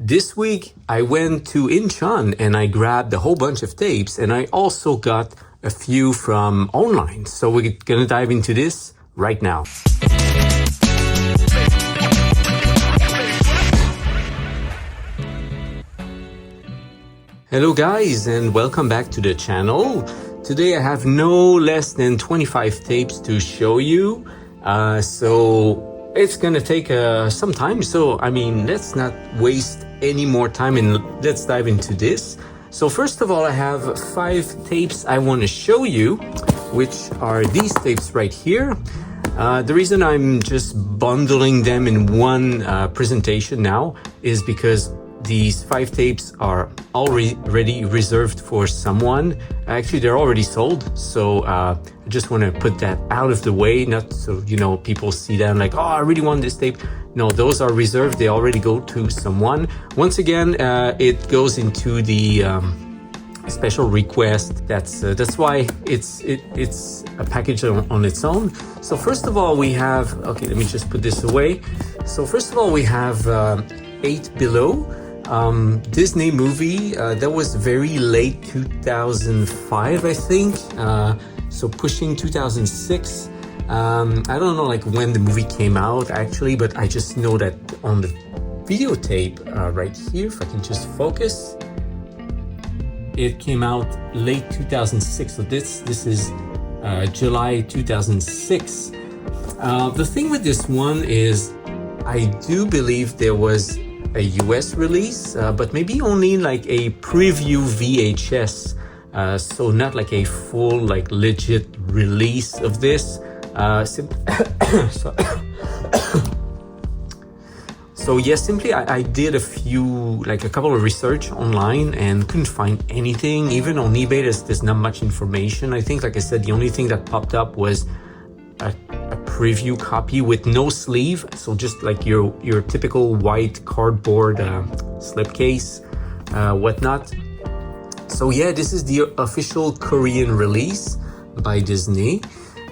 This week, I went to Incheon and I grabbed a whole bunch of tapes, and I also got a few from online. So we're gonna dive into this right now. Hello guys, and welcome back to the channel. Today I have no less than 25 tapes to show you. So it's gonna take some time. So I mean, let's not waste any more time and let's dive into this. So first of all, I have 5 tapes I want to show you, which are these tapes right here. The reason I'm just bundling them in one presentation now is because these 5 tapes are already reserved for someone. Actually, they're already sold. So I just want to put that out of the way, not so, people see them like, oh, I really want this tape. No, those are reserved. They already go to someone. Once again, it goes into the special request. That's why it's a package on its own. So first of all, we have, okay, let me just put this away. So first of all, we have 8 Below. Disney movie that was very late 2005, I think, so pushing 2006. I don't know like when the movie came out actually, but I just know that on the videotape right here, if I can just focus, it came out late 2006. So this is July 2006. The thing with this one is I do believe there was a US release, but maybe only like a preview VHS, so not like a full like legit release of this. So yes, simply I did a couple of research online and couldn't find anything. Even on eBay, there's not much information. I think, like I said, the only thing that popped up was a preview copy with no sleeve, so just like your typical white cardboard slipcase, whatnot. So yeah, this is the official Korean release by Disney.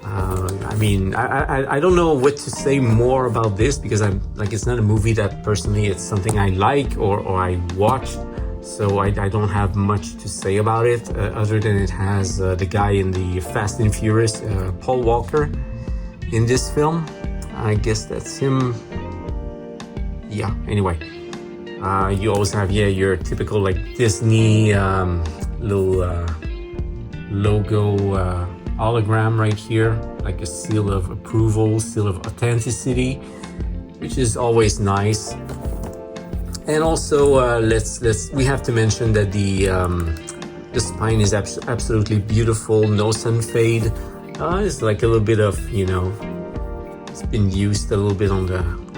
I mean, I don't know what to say more about this because it's not a movie that personally it's something I like or I watched. So I don't have much to say about it other than it has the guy in the Fast and Furious, Paul Walker, in this film. I guess that's him. Yeah, anyway. You also have, your typical like Disney little logo hologram right here, like a seal of approval, seal of authenticity, which is always nice. And also, we have to mention that the spine is absolutely beautiful, no sun fade. It's like a little bit of, it's been used a little bit on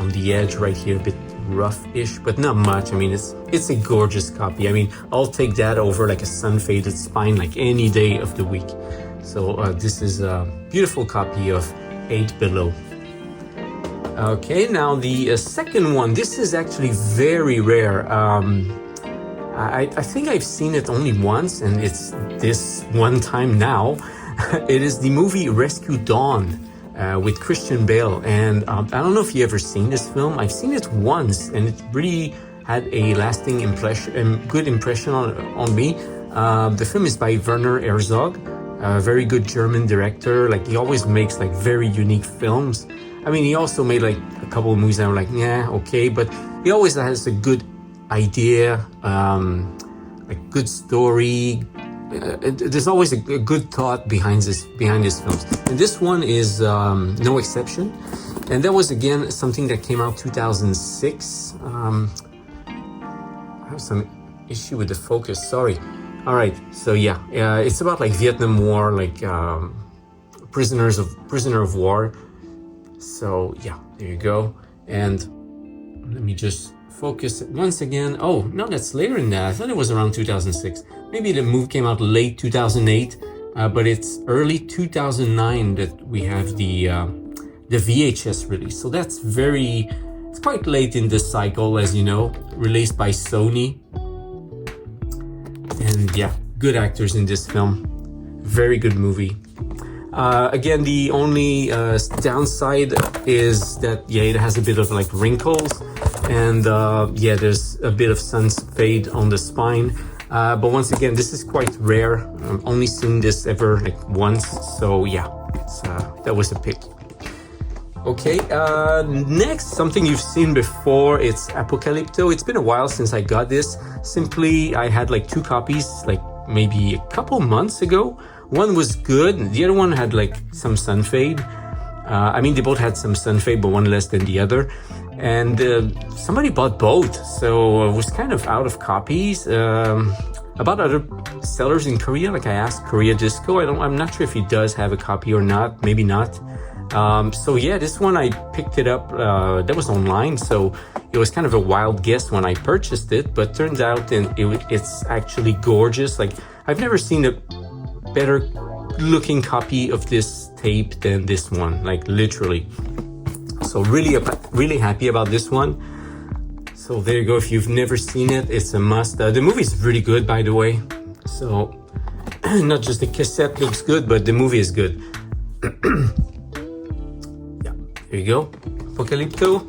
the edge right here, a bit rough-ish, but not much. I mean, it's a gorgeous copy. I mean, I'll take that over like a sun-faded spine like any day of the week. So this is a beautiful copy of 8 Below. Okay, now the second one. This is actually very rare. I think I've seen it only once, and it's this one time now. It is the movie Rescue Dawn with Christian Bale. And I don't know if you ever seen this film. I've seen it once, and it really had a lasting good impression on me. The film is by Werner Herzog, a very good German director. Like, he always makes like very unique films. I mean, he also made like a couple of movies that were like, yeah, okay, but he always has a good idea, like good story. There's always a good thought behind his films, and this one is no exception. And that was again something that came out 2006. I have some issue with the focus, sorry. All right, so yeah, it's about like Vietnam War, like prisoner of war. So yeah, there you go. And let me just focus once again. Oh no, that's later than that. I thought it was around 2006. Maybe the movie came out late 2008, but it's early 2009 that we have the VHS release. So it's quite late in this cycle, as you know, released by Sony. And yeah, good actors in this film. Very good movie. Again, the only downside is that, yeah, it has a bit of like wrinkles. And yeah, there's a bit of sun fade on the spine. But once again, this is quite rare. I've only seen this ever like once. So yeah, that was a pick. Okay, next, something you've seen before, it's Apocalypto. It's been a while since I got this. Simply, I had like 2 copies, like maybe a couple months ago. One was good, the other one had like some sun fade. I mean, they both had some sun fade, but one less than the other. And somebody bought both, so I was kind of out of copies. About other sellers in Korea, like I asked Korea Disco, I'm not sure if he does have a copy or not, maybe not. So yeah, this one I picked it up, that was online, so it was kind of a wild guess when I purchased it, but turns out it's actually gorgeous. Like, I've never seen a better looking copy of this tape than this one, like literally. So really happy about this one. So there you go. If you've never seen it, it's a must. The movie is really good, by the way. So not just the cassette looks good, but the movie is good. Yeah, there you go. Apocalypto.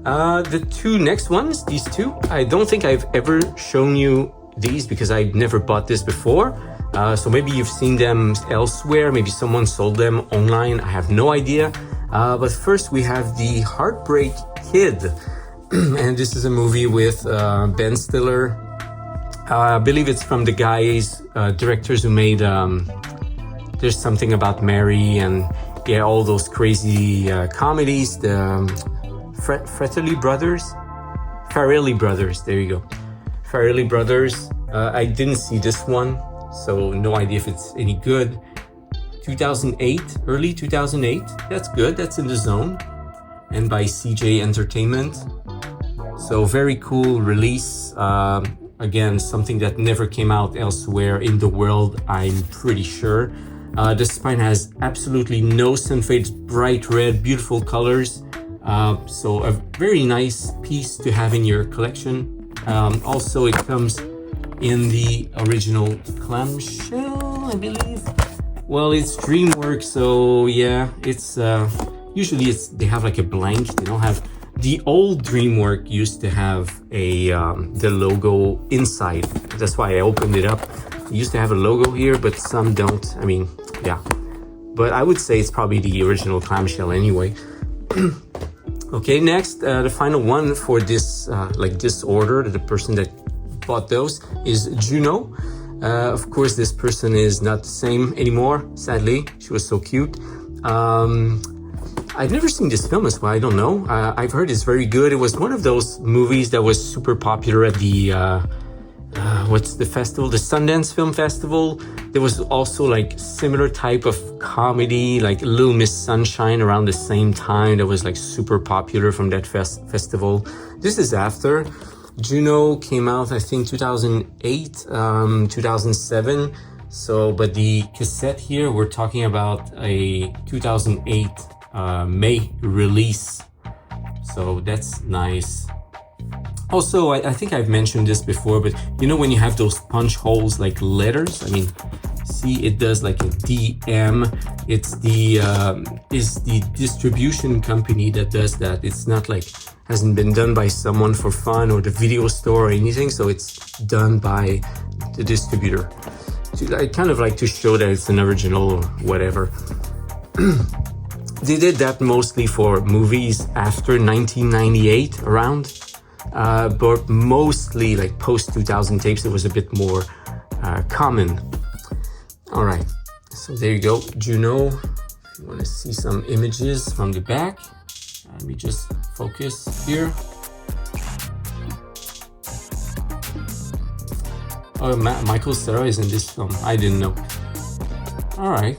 The 2 next ones, these 2, I don't think I've ever shown you these because I never bought this before. So maybe you've seen them elsewhere. Maybe someone sold them online. I have no idea. But first we have the Heartbreak Kid. And this is a movie with Ben Stiller. I believe it's from the guys, directors who made There's Something About Mary and yeah, all those crazy comedies. The Farrelly Brothers, there you go. Farrelly Brothers. I didn't see this one, so no idea if it's any good. 2008, early 2008. That's good, that's in the zone. And by CJ Entertainment. So very cool release. Again, something that never came out elsewhere in the world, I'm pretty sure. The spine has absolutely no sun fades, bright red, beautiful colors. So a very nice piece to have in your collection. Also, it comes in the original clamshell, I believe. Well, it's DreamWorks, so yeah, it's usually they have like a blank. They don't have. The old DreamWorks used to have the logo inside. That's why I opened it up. It used to have a logo here, but some don't. I mean, yeah. But I would say it's probably the original clamshell anyway. Okay, next, the final one for this this order, the person that bought those is Juno. Of course, this person is not the same anymore, sadly. She was so cute. I've never seen this film as well, I don't know. I've heard it's very good. It was one of those movies that was super popular at the, what's the festival? The Sundance Film Festival. There was also like similar type of comedy, like Little Miss Sunshine around the same time that was like super popular from that festival. This is after. Juno came out, I think, 2008, 2007. So, but the cassette here, we're talking about a 2008 May release. So that's nice. Also, I think I've mentioned this before, but you know when you have those punch holes like letters? I mean, see, it does like a DM. It's the distribution company that does that. It's not like hasn't been done by someone for fun or the video store or anything. So it's done by the distributor. So I kind of like to show that it's an original or whatever. They did that mostly for movies after 1998 around. But mostly like post 2000 tapes, it was a bit more common. All right, so there you go, Juno. If you want to see some images from the back, let me just focus here. Oh, Michael Cera is in this film. I didn't know. All right.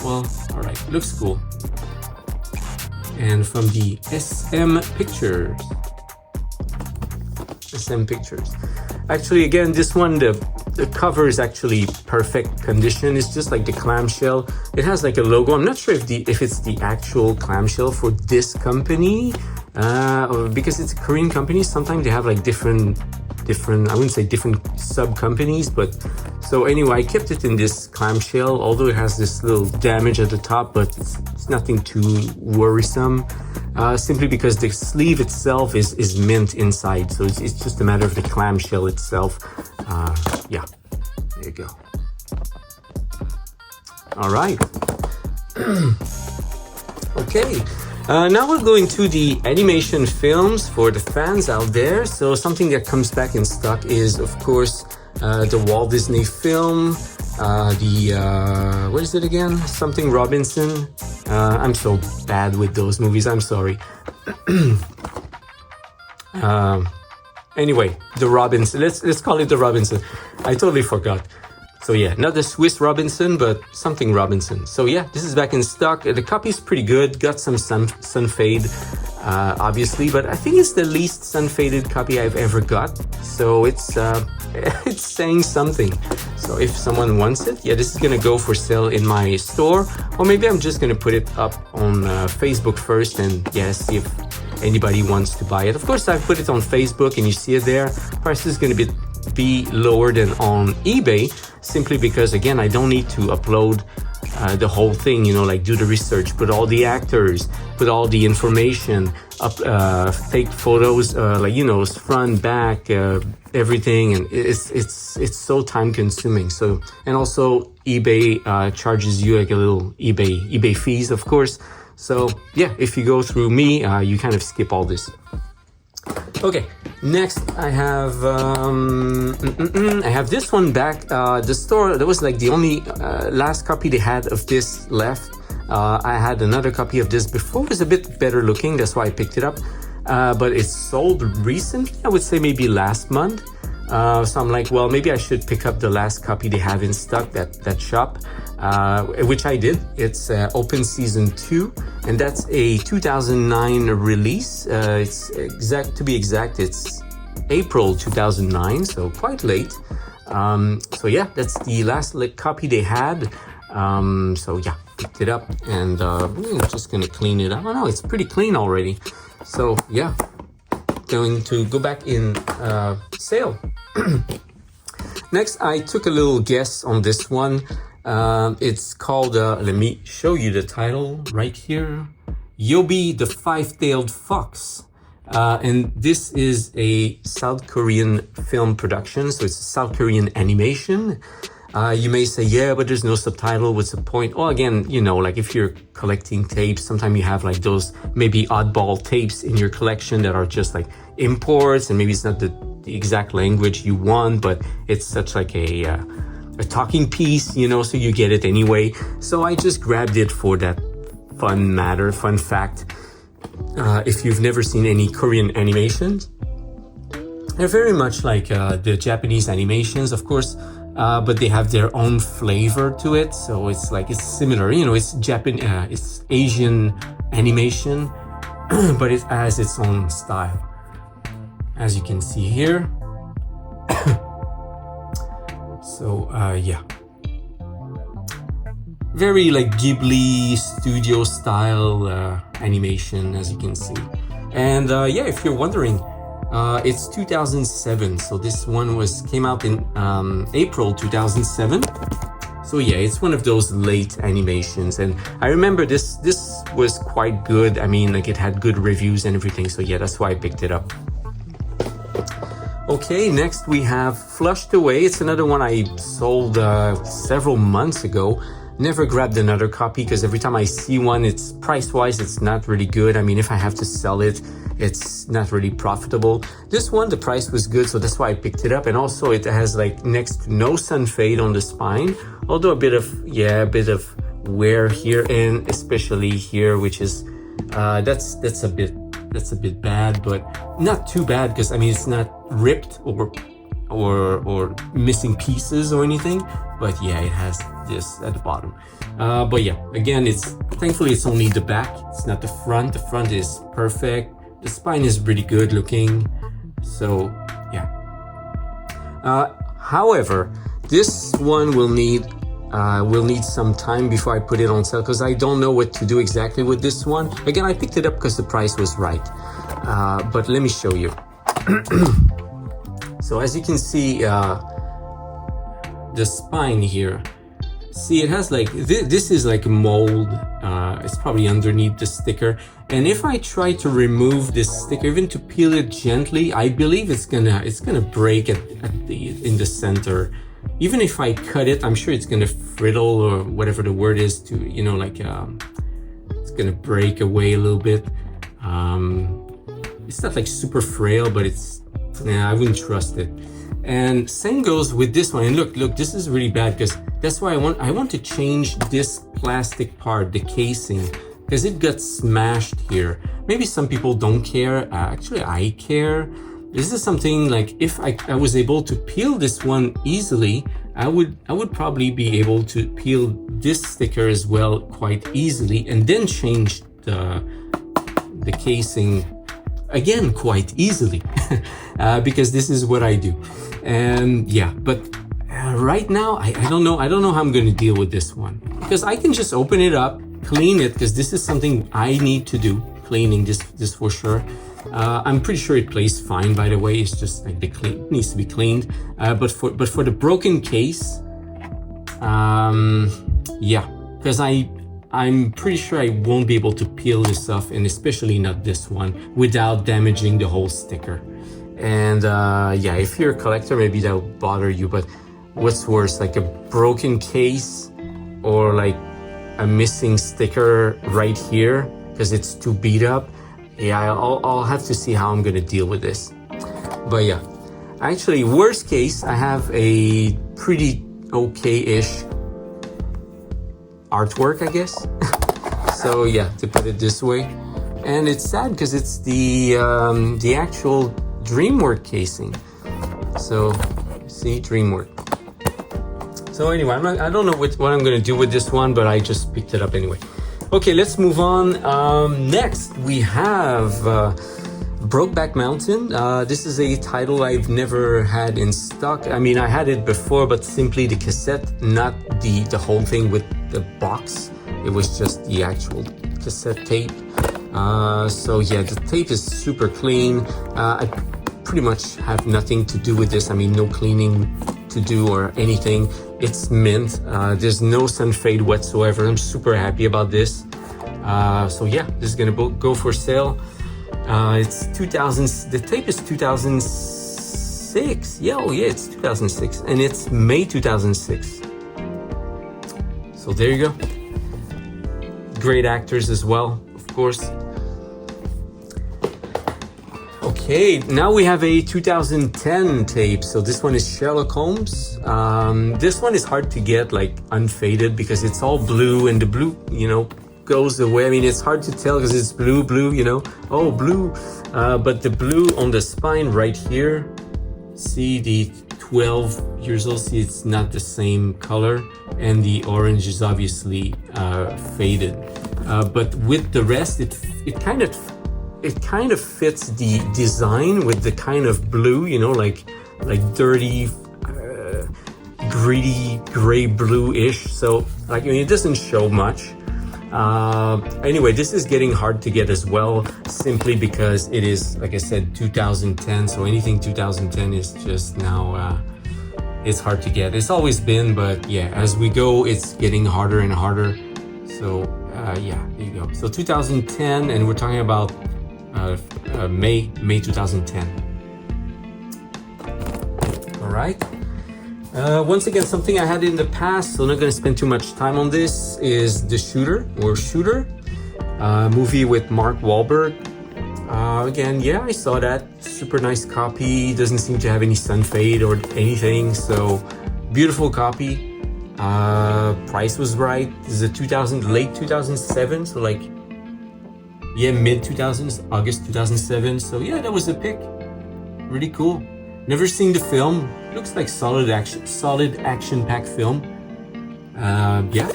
Well, all right, looks cool. And from the SM Pictures. SM Pictures. Actually, again, this one, the cover is actually perfect condition. It's just like the clamshell. It has like a logo. I'm not sure if it's the actual clamshell for this company, or because it's a Korean company. Sometimes they have like different, I wouldn't say different sub companies, but so anyway, I kept it in this clamshell, although it has this little damage at the top, but it's nothing too worrisome. simply because the sleeve itself is mint inside, so it's just a matter of the clamshell itself. Yeah, there you go. All right. Okay. Now we're going to the animation films for the fans out there. So something that comes back in stock is, of course, the Walt Disney film, what is it again? Something Robinson. I'm so bad with those movies, I'm sorry. Anyway, the Robinson, let's call it the Robinson. I totally forgot. So yeah, not the Swiss Robinson, but something Robinson. So yeah, this is back in stock. The copy is pretty good. Got some sun fade, obviously, but I think it's the least sun faded copy I've ever got. So it's saying something. So if someone wants it, yeah, this is gonna go for sale in my store, or maybe I'm just gonna put it up on Facebook first, and yeah, see if anybody wants to buy it. Of course, I've put it on Facebook, and you see it there. Price is gonna be lower than on eBay, simply because, again, I don't need to upload the whole thing, you know, like do the research, put all the actors, put all the information, take photos, like, you know, front, back, everything, and it's so time consuming. So, and also eBay charges you like a little eBay fees, of course. So yeah, if you go through me, you kind of skip all this. Okay, next I have this one back. The store, that was like the only last copy they had of this left. I had another copy of this before. It was a bit better looking, that's why I picked it up. But it's sold recently, I would say maybe last month. So I'm like, well, maybe I should pick up the last copy they have in stock, that shop, which I did. It's Open Season 2, and that's a 2009 release. To be exact, it's April 2009, so quite late. So yeah, that's the last copy they had. So yeah, picked it up, and I'm just gonna clean it up. Oh no, it's pretty clean already. So yeah, going to go back in sale. Next, I took a little guess on this one. It's called, let me show you the title right here. Yobi the Five-Tailed Fox. And this is a South Korean film production, so it's a South Korean animation. You may say, yeah, but there's no subtitle. What's the point? Well, again, you know, like if you're collecting tapes, sometimes you have like those maybe oddball tapes in your collection that are just like imports, and maybe it's not the exact language you want, but it's such like a talking piece, you know, so you get it anyway. So I just grabbed it for that fun fact. If you've never seen any Korean animations, they're very much like the Japanese animations, of course, but they have their own flavor to it. So it's like, it's similar, you know, it's it's Asian animation, but it has its own style, as you can see here. So yeah, very like Ghibli studio style animation, as you can see. And yeah, if you're wondering, it's 2007, so this one came out in April 2007. So yeah, it's one of those late animations, and I remember this was quite good. I mean, like, it had good reviews and everything, so yeah, that's why I picked it up. Okay, next we have Flushed Away. It's another one I sold several months ago. Never grabbed another copy because every time I see one, it's price-wise, it's not really good. I mean, if I have to sell it, it's not really profitable. This one, the price was good, so that's why I picked it up. And also it has like next to no sun fade on the spine, although a bit of wear here, and especially here, which is that's a bit bad, but not too bad, because I mean, it's not ripped or missing pieces or anything, but yeah, it has this at the bottom. But yeah, again, thankfully it's only the back, it's not the front. The front is perfect. The spine is pretty good looking. So yeah. However, this one will need some time before I put it on sale, because I don't know what to do exactly with this one. Again, I picked it up because the price was right. But let me show you. So as you can see, the spine here, See, it has like, this is like a mold. It's probably underneath the sticker. And if I try to remove this sticker, even to peel it gently, I believe it's gonna break in the center. Even if I cut it, I'm sure it's gonna friddle, or whatever the word is, to, you know, like, it's gonna break away a little bit. It's not like super frail, but I wouldn't trust it. And same goes with this one. And look, this is really bad, because that's why I want to change this plastic part, the casing, because it got smashed here. Maybe some people don't care. Actually, I care. This is something like, if I was able to peel this one easily, I would probably be able to peel this sticker as well quite easily, and then change the casing again quite easily. Because this is what I do. And yeah, but right now I don't know how I'm going to deal with this one, because I can just open it up, clean it, because this is something I need to do, cleaning this for sure. I'm pretty sure it plays fine, by the way. It's just like it needs to be cleaned. But for the broken case, yeah, because I'm pretty sure I won't be able to peel this off, and especially not this one, without damaging the whole sticker. And yeah, if you're a collector, maybe that will bother you, but what's worse, like a broken case or like a missing sticker right here because it's too beat up? Yeah, I'll have to see how I'm gonna deal with this. But yeah, actually, worst case, I have a pretty okay-ish artwork, I guess. So yeah, to put it this way. And it's sad because it's the actual DreamWorks casing. So see, DreamWorks. So anyway, I don't know what I'm gonna do with this one, but I just picked it up anyway. Okay, let's move on. Next we have Brokeback Mountain. This is a title I've never had in stock. I mean, I had it before, but simply the cassette, not the whole thing with the box. It was just the actual cassette tape. So yeah, the tape is super clean. I pretty much have nothing to do with this. I mean, no cleaning to do or anything. It's mint. There's no sun fade whatsoever. I'm super happy about this. So yeah, this is gonna go for sale. It's 2000. The tape is 2006. Yeah, oh yeah, it's 2006, and it's May 2006. So there you go. Great actors as well, of course. Okay, now we have a 2010 tape. So this one is Sherlock Holmes. This one is hard to get like unfaded because it's all blue, and the blue, you know, goes away. I mean, it's hard to tell because it's blue, you know. Oh, blue. But the blue on the spine right here, see the 12 years old, see it's not the same color, and the orange is obviously faded. But with the rest, it kind of fits the design with the kind of blue, you know, like dirty, gritty, gray blue-ish. So like, I mean, it doesn't show much. Anyway, this is getting hard to get as well, simply because it is, like I said, 2010. So anything 2010 is just now, it's hard to get. It's always been, but yeah, as we go, it's getting harder and harder. So yeah, there you go. So 2010, and we're talking about May 2010. All right. Once again, something I had in the past, so I'm not going to spend too much time on this, is The Shooter, movie with Mark Wahlberg. Again, yeah, I saw that. Super nice copy. Doesn't seem to have any sun fade or anything, so beautiful copy. Price was right. This is a late 2007, so like, yeah, mid 2000s, August 2007. So yeah, that was a pick. Really cool. Never seen the film. Looks like solid action-packed film. Yeah.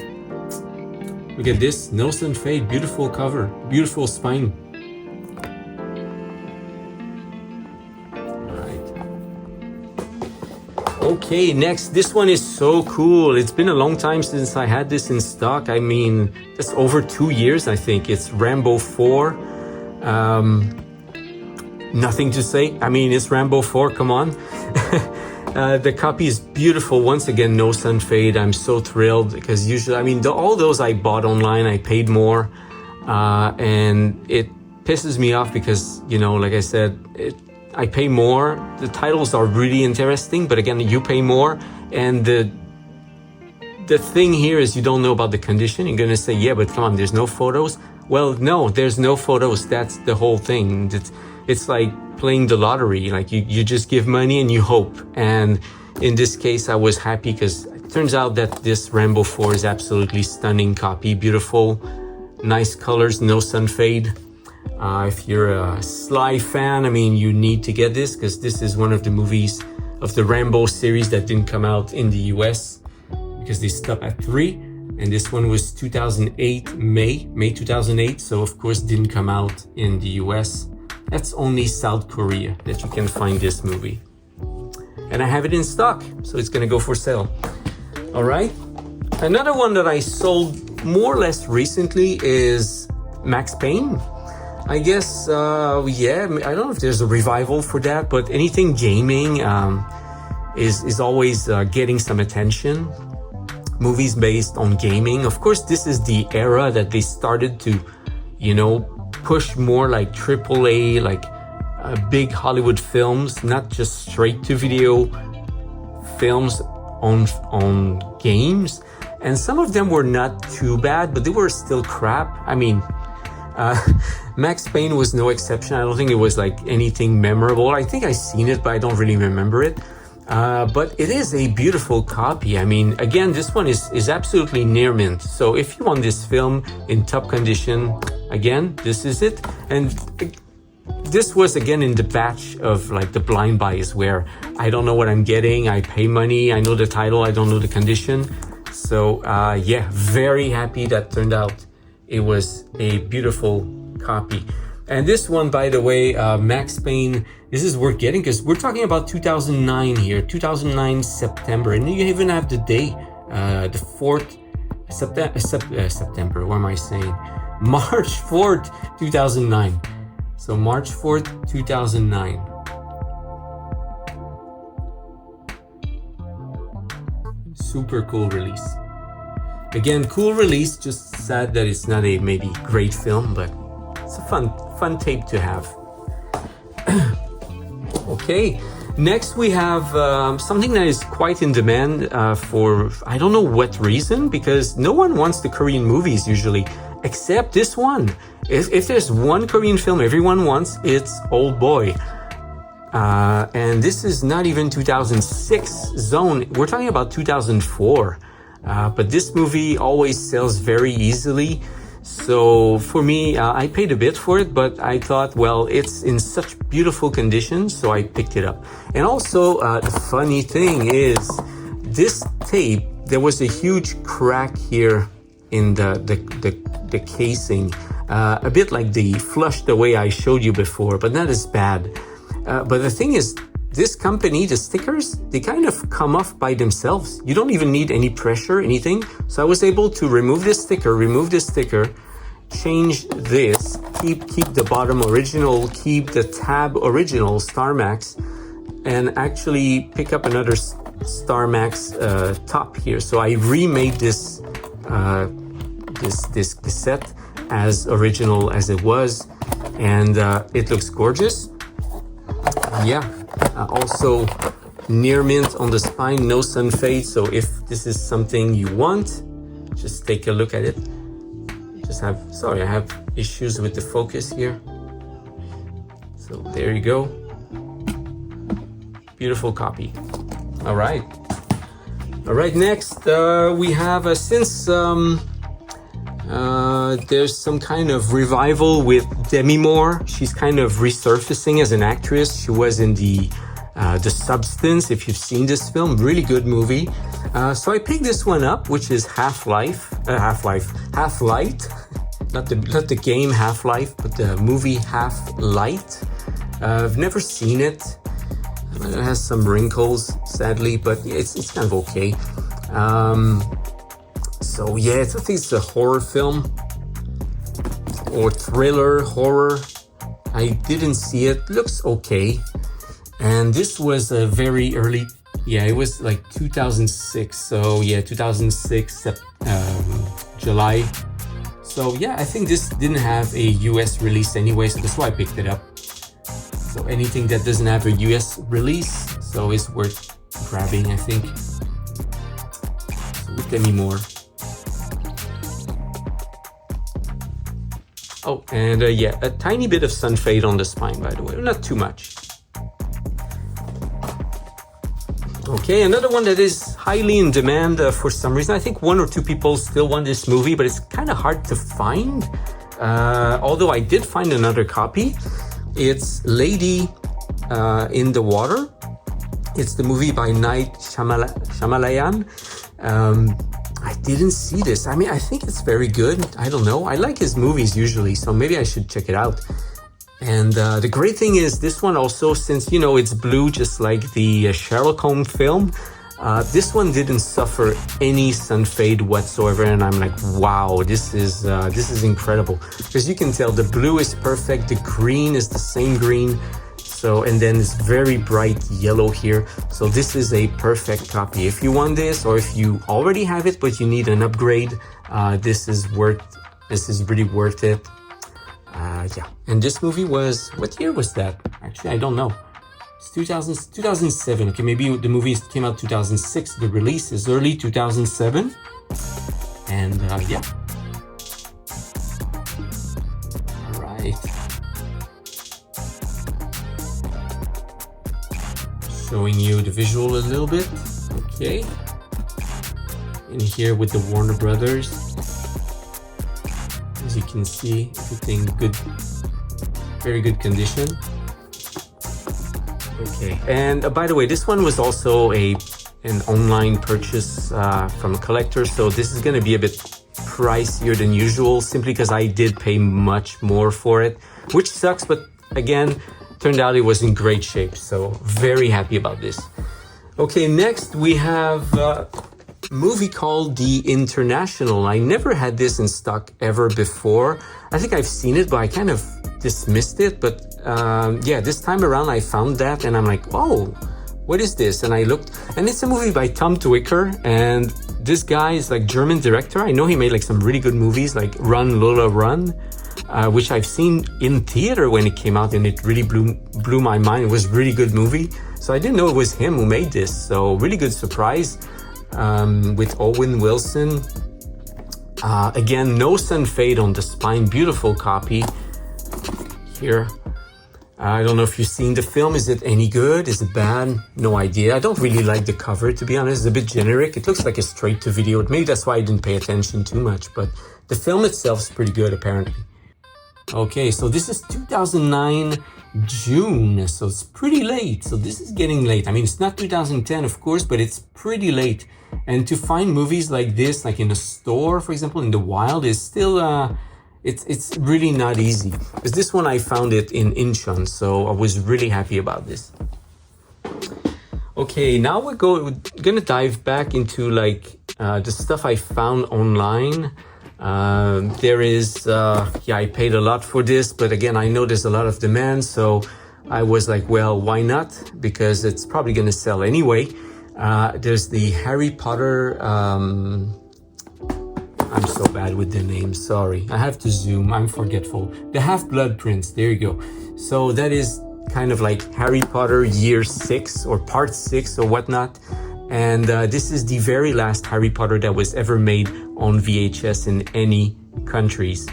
Look at this, no sun fade, beautiful cover, beautiful spine. Okay, next, this one is so cool. It's been a long time since I had this in stock. I mean, it's over 2 years, I think. It's Rambo 4. nothing to say. I mean, it's Rambo 4, come on. The copy is beautiful. Once again, no sun fade. I'm so thrilled because usually, I mean, all those I bought online, I paid more. And it pisses me off because, you know, like I said, I pay more. The titles are really interesting, but again, you pay more. And the thing here is you don't know about the condition. You're going to say, yeah, but come on, there's no photos. Well, no, there's no photos. That's the whole thing. It's like playing the lottery. Like you just give money and you hope. And in this case, I was happy because it turns out that this Rambo 4 is absolutely stunning copy. Beautiful, nice colors, no sun fade. If you're a Sly fan, I mean, you need to get this because this is one of the movies of the Rambo series that didn't come out in the US because they stopped at 3. And this one was 2008, May 2008. So of course didn't come out in the US. That's only South Korea that you can find this movie. And I have it in stock, so it's gonna go for sale. All right. Another one that I sold more or less recently is Max Payne. I guess, yeah, I don't know if there's a revival for that, but anything gaming is always getting some attention. Movies based on gaming. Of course, this is the era that they started to, you know, push more like AAA, like big Hollywood films, not just straight to video films on games. And some of them were not too bad, but they were still crap. I mean, Max Payne was no exception. I don't think it was like anything memorable. I think I've seen it, but I don't really remember it. But it is a beautiful copy. I mean, again, this one is absolutely near mint. So if you want this film in top condition, again, this is it. And this was again in the batch of like the blind buys where I don't know what I'm getting. I pay money. I know the title. I don't know the condition. So yeah, very happy that turned out it was a beautiful copy. And this one, by the way, Max Payne, this is worth getting because we're talking about 2009 here, 2009 September. And you even have the day, the 4th September, what am I saying? March 4th, 2009. So March 4th, 2009. Super cool release. Again, cool release, just sad that it's not a maybe great film, but it's a fun tape to have. Okay, next we have something that is quite in demand for I don't know what reason, because no one wants the Korean movies usually, except this one. If there's one Korean film everyone wants, it's Oldboy. And this is not even 2006 zone, we're talking about 2004. But this movie always sells very easily. So for me, I paid a bit for it, but I thought, well, it's in such beautiful condition, so I picked it up. And also, the funny thing is, this tape, there was a huge crack here in the casing, a bit like the flush the way I showed you before, but not as bad. But the thing is, this company, the stickers, they kind of come off by themselves. You don't even need any pressure, anything. So I was able to remove this sticker, change this, keep the bottom original, keep the tab original Star Max, and actually pick up another Star Max top here. So I remade this this cassette as original as it was, and it looks gorgeous. Yeah. Also near mint on the spine, no sun fade. So if this is something you want, just take a look at it. I have issues with the focus here. So there you go. Beautiful copy. All right, next we have since there's some kind of revival with Demi Moore. She's kind of resurfacing as an actress. She was in the Substance, if you've seen this film, really good movie. So I picked this one up, which is Half-Light. Not the game Half-Life, but the movie Half-Light. I've never seen it. It has some wrinkles, sadly, but it's kind of okay. So yeah, I think it's a horror film or thriller, horror. I didn't see it. Looks okay. And this was a very early, yeah, it was like 2006. So yeah, 2006, July. So yeah, I think this didn't have a US release anyway, so that's why I picked it up. So anything that doesn't have a US release, so it's worth grabbing, I think. So look at me more. Oh, and yeah, a tiny bit of sun fade on the spine, by the way, not too much. Okay, another one that is highly in demand for some reason. I think 1 or 2 people still want this movie, but it's kind of hard to find. Although I did find another copy. It's Lady in the Water. It's the movie by Night Shyamalan. I didn't see this. I mean, I think it's very good. I don't know. I like his movies usually, so maybe I should check it out. And the great thing is this one also, since, you know, it's blue just like the Sherlock Holmes film, this one didn't suffer any sun fade whatsoever. And I'm like, wow, this is incredible. Because you can tell the blue is perfect. The green is the same green. So, and then it's very bright yellow here. So this is a perfect copy. If you want this, or if you already have it, but you need an upgrade, this is really worth it. Yeah. And this movie was, what year was that? Actually, I don't know. It's 2007. Okay, maybe the movie came out 2006. The release is early 2007. And yeah. All right. Showing you the visual a little bit. Okay. In here with the Warner Brothers. As you can see, everything good, very good condition. Okay, and by the way, this one was also an online purchase from a collector, so this is going to be a bit pricier than usual, simply because I did pay much more for it, which sucks, but again, turned out it was in great shape, so very happy about this. Okay, next we have movie called The International. I never had this in stock ever before. I think I've seen it, but I kind of dismissed it. But yeah, this time around I found that and I'm like, oh, what is this? And I looked, and it's a movie by Tom Twicker, and this guy is like German director. I know he made like some really good movies like Run Lola Run, which I've seen in theater when it came out, and it really blew my mind. It was a really good movie. So I didn't know it was him who made this. So really good surprise. With Owen Wilson. Again, no sun fade on the spine. Beautiful copy here. I don't know if you've seen the film. Is it any good? Is it bad? No idea. I don't really like the cover, to be honest. It's a bit generic. It looks like a straight to video. Maybe that's why I didn't pay attention too much, but the film itself is pretty good, apparently. Okay, so this is 2009 June, so it's pretty late. So this is getting late. I mean, it's not 2010, of course, but it's pretty late. And to find movies like this, like in a store, for example, in the wild, is still, it's really not easy. Because this one, I found it in Incheon, so I was really happy about this. Okay, now we're gonna dive back into like the stuff I found online. There is, yeah, I paid a lot for this, but again, I know there's a lot of demand, so I was like, well, why not? Because it's probably gonna sell anyway. There's the Harry Potter, I'm so bad with the names, sorry. I have to zoom, I'm forgetful. The Half-Blood Prince, there you go. So that is kind of like Harry Potter Year 6 or Part 6 or whatnot. And this is the very last Harry Potter that was ever made on VHS in any countries.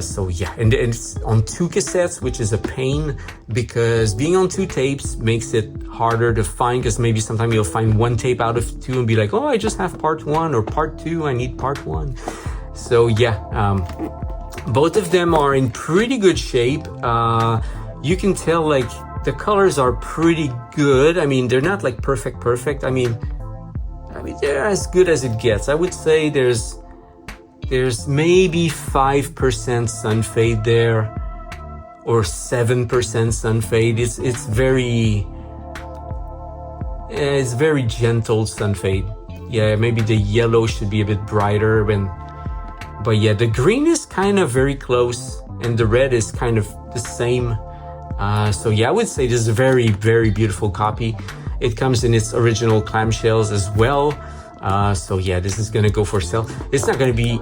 So yeah, and it's on 2 cassettes, which is a pain because being on 2 tapes makes it harder to find, because maybe sometimes you'll find 1 tape out of 2 and be like, oh, I just have part 1, or part 2, I need part 1. So yeah, both of them are in pretty good shape. You can tell like the colors are pretty good. I mean, they're not like perfect. I mean, they're as good as it gets. I would say there's maybe 5% sun fade there, or 7% sun fade. It's very gentle sun fade. Yeah, maybe the yellow should be a bit brighter, but yeah, the green is kind of very close, and the red is kind of the same. So yeah, I would say this is a very, very beautiful copy. It comes in its original clamshells as well. So yeah, this is gonna go for sale. It's not gonna be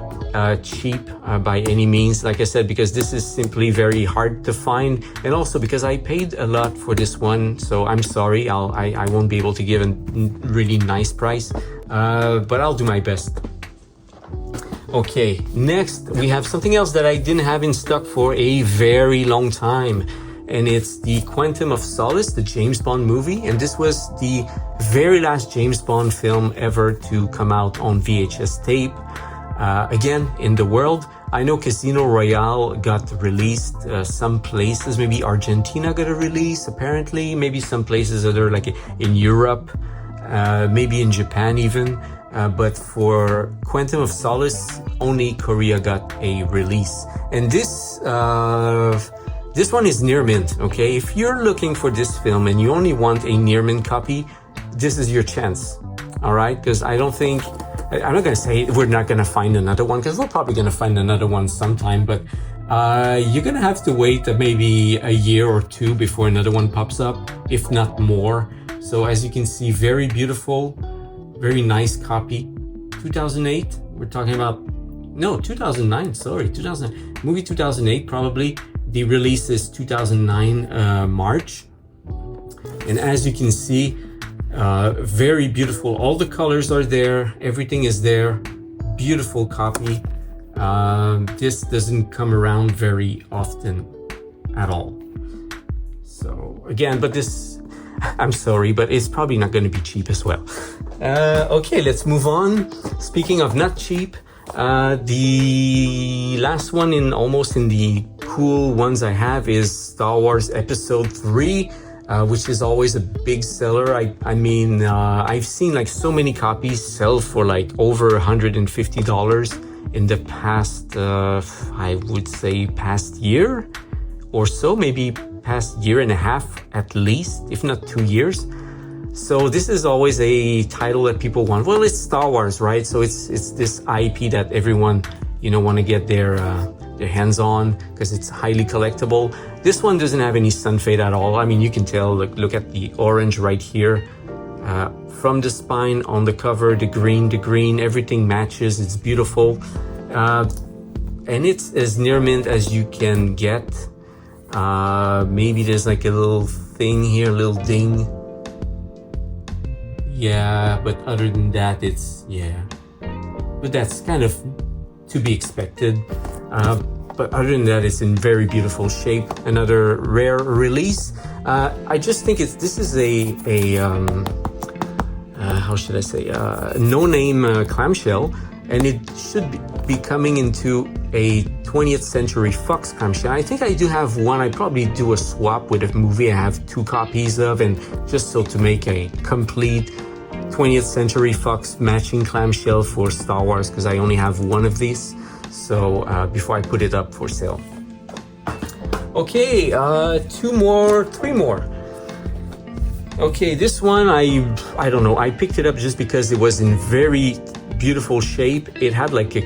cheap by any means, like I said, because this is simply very hard to find, and also because I paid a lot for this one. So I'm sorry, I won't be able to give a really nice price, but I'll do my best. Okay, next we have something else that I didn't have in stock for a very long time, and it's the Quantum of Solace, the James Bond movie. And this was the very last James Bond film ever to come out on VHS tape, again, in the world. I know Casino Royale got released some places, maybe Argentina got a release, apparently, maybe some places other like in Europe, maybe in Japan even. But for Quantum of Solace, only Korea got a release. And this one is near mint, okay? If you're looking for this film and you only want a near mint copy, this is your chance, all right? Because I'm not gonna say we're not gonna find another one, because we're probably gonna find another one sometime, but you're gonna have to wait maybe a year or two before another one pops up, if not more. So as you can see, very beautiful, very nice copy. 2008, we're talking about, no, 2009, sorry, 2000, movie 2008 probably. The release is 2009 March. And as you can see, very beautiful. All the colors are there. Everything is there. Beautiful copy. This doesn't come around very often at all. So again, but this, I'm sorry, but it's probably not going to be cheap as well. Okay, let's move on. Speaking of not cheap, the last one almost in the cool ones I have is Star Wars Episode 3, which is always a big seller. I mean, I've seen like so many copies sell for like over $150 in the past, I would say past year or so, maybe past year and a half at least, if not 2 years. So this is always a title that people want. Well, it's Star Wars, right? So it's this IP that everyone, want to get their hands on because it's highly collectible. This one doesn't have any sun fade at all. I mean, you can tell, look at the orange right here. From the spine on the cover, the green, everything matches. It's beautiful. And it's as near mint as you can get. Maybe there's like a little thing here, a little ding. Yeah, but other than that, it's, yeah. But that's kind of to be expected. But other than that, it's in very beautiful shape. Another rare release. I just think this is how should I say, no-name clamshell, and it should be coming into a 20th Century Fox clamshell. I think I do have one. I probably do a swap with a movie I have 2 copies of, and just so to make a complete 20th Century Fox matching clamshell for Star Wars, because I only have one of these. So before I put it up for sale. Okay, 3 more. Okay, this one I don't know. I picked it up just because it was in very beautiful shape. It had like a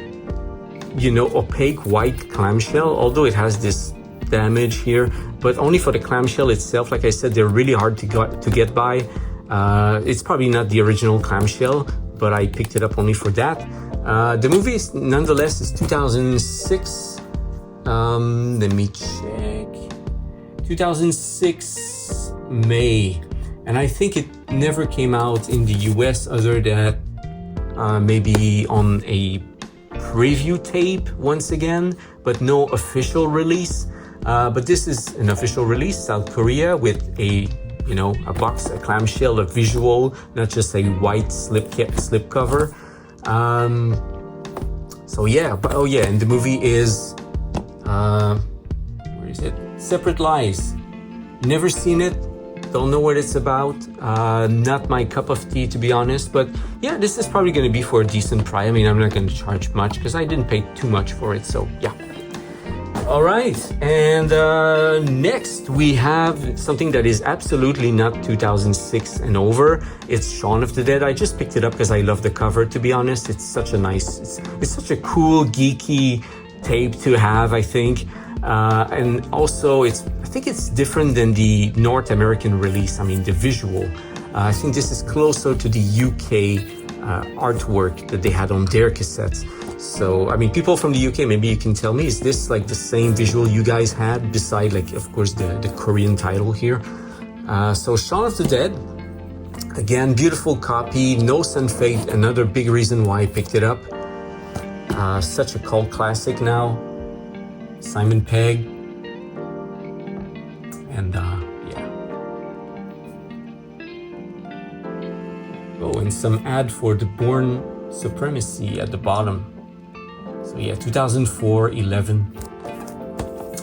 opaque white clamshell, although it has this damage here, but only for the clamshell itself. Like I said, they're really hard to get by. It's probably not the original clamshell, but I picked it up only for that. The movie is nonetheless is 2006. Let me check. 2006 May, and I think it never came out in the US other than maybe on a preview tape once again, but no official release. But this is an official release, South Korea, with a box, a clamshell, a visual, not just a white slip cover. So yeah, and the movie is where is it? Separate Lives. Never seen it, don't know what it's about. Not my cup of tea, to be honest, but yeah, this is probably going to be for a decent price. I mean, I'm not going to charge much because I didn't pay too much for it, so yeah. All right, and next we have something that is absolutely not 2006 and over. It's Shaun of the Dead. I just picked it up because I love the cover, to be honest. It's such a nice, it's such a cool, geeky tape to have, I think. And also I think it's different than the North American release. I mean, the visual. I think this is closer to the UK artwork that they had on their cassettes. So, I mean, people from the UK, maybe you can tell me, is this like the same visual you guys had beside, like, of course, the Korean title here? So Shaun of the Dead, again, beautiful copy, no sun fade, another big reason why I picked it up. Such a cult classic now. Simon Pegg. And yeah. Oh, and some ad for the Bourne Supremacy at the bottom. So yeah, 2004, 11.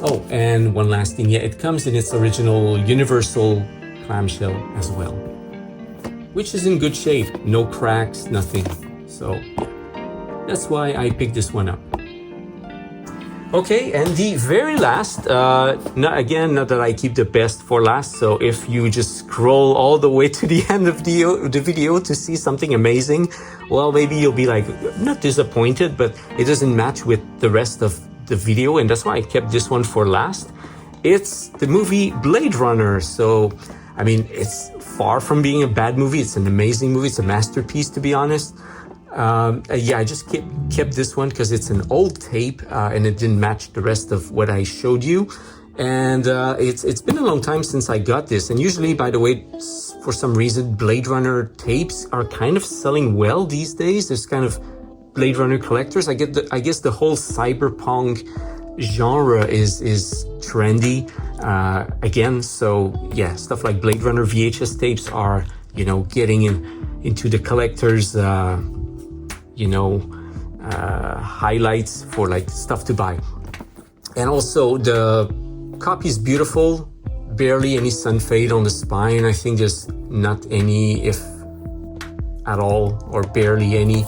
Oh, and one last thing. Yeah, it comes in its original universal clamshell as well, which is in good shape. No cracks, nothing. So that's why I picked this one up. Okay, and the very last, again, not that I keep the best for last, so if you just scroll all the way to the end of the video to see something amazing, well, maybe you'll be like, not disappointed, but it doesn't match with the rest of the video, and that's why I kept this one for last. It's the movie Blade Runner. So, I mean, it's far from being a bad movie. It's an amazing movie. It's a masterpiece, to be honest. Yeah, I just kept this one because it's an old tape and it didn't match the rest of what I showed you. And it's been a long time since I got this. And usually, by the way, for some reason, Blade Runner tapes are kind of selling well these days. There's kind of Blade Runner collectors. I guess the whole cyberpunk genre is trendy again. So yeah, stuff like Blade Runner VHS tapes are, you know, getting into the collectors' highlights for like stuff to buy. And also the copy is beautiful, barely any sun fade on the spine. I think there's not any, if at all, or barely any.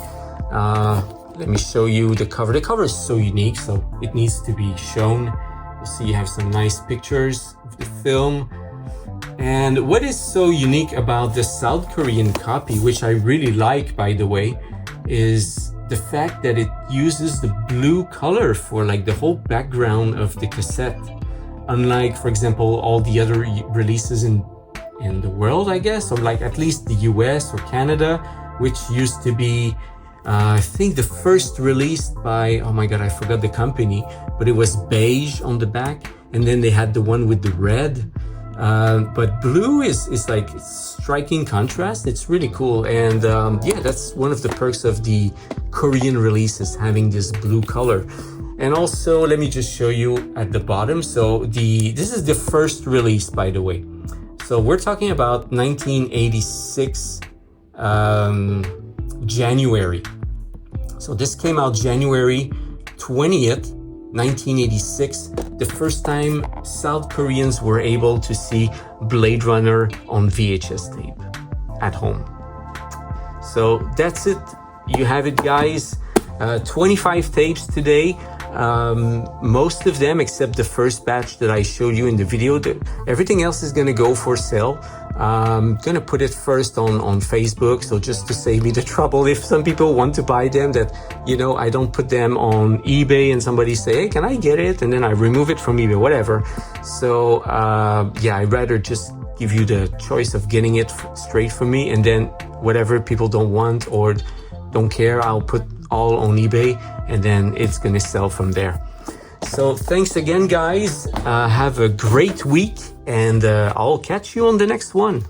Let me show you the cover. The cover is so unique, so it needs to be shown. You see, you have some nice pictures of the film. And what is so unique about the South Korean copy, which I really like, by the way, is the fact that it uses the blue color for like the whole background of the cassette. Unlike, for example, all the other releases in the world, I guess, or like at least the US or Canada, which used to be, I think the first released by, oh my God, I forgot the company, but it was beige on the back. And then they had the one with the red. But blue is like striking contrast. It's really cool. And yeah, that's one of the perks of the Korean releases, having this blue color. And also, let me just show you at the bottom. So this is the first release, by the way. So we're talking about 1986 January. So this came out January 20th, 1986, the first time South Koreans were able to see Blade Runner on VHS tape at home. So that's it. You have it, guys. 25 tapes today. Most of them, except the first batch that I showed you in the video, everything else is going to go for sale. I'm going to put it first on Facebook. So just to save me the trouble, if some people want to buy them, that, you know, I don't put them on eBay and somebody say, hey, can I get it? And then I remove it from eBay, whatever. So, yeah, I'd rather just give you the choice of getting it straight from me. And then whatever people don't want or don't care, I'll put all on eBay and then it's going to sell from there. So thanks again, guys. Have a great week and I'll catch you on the next one.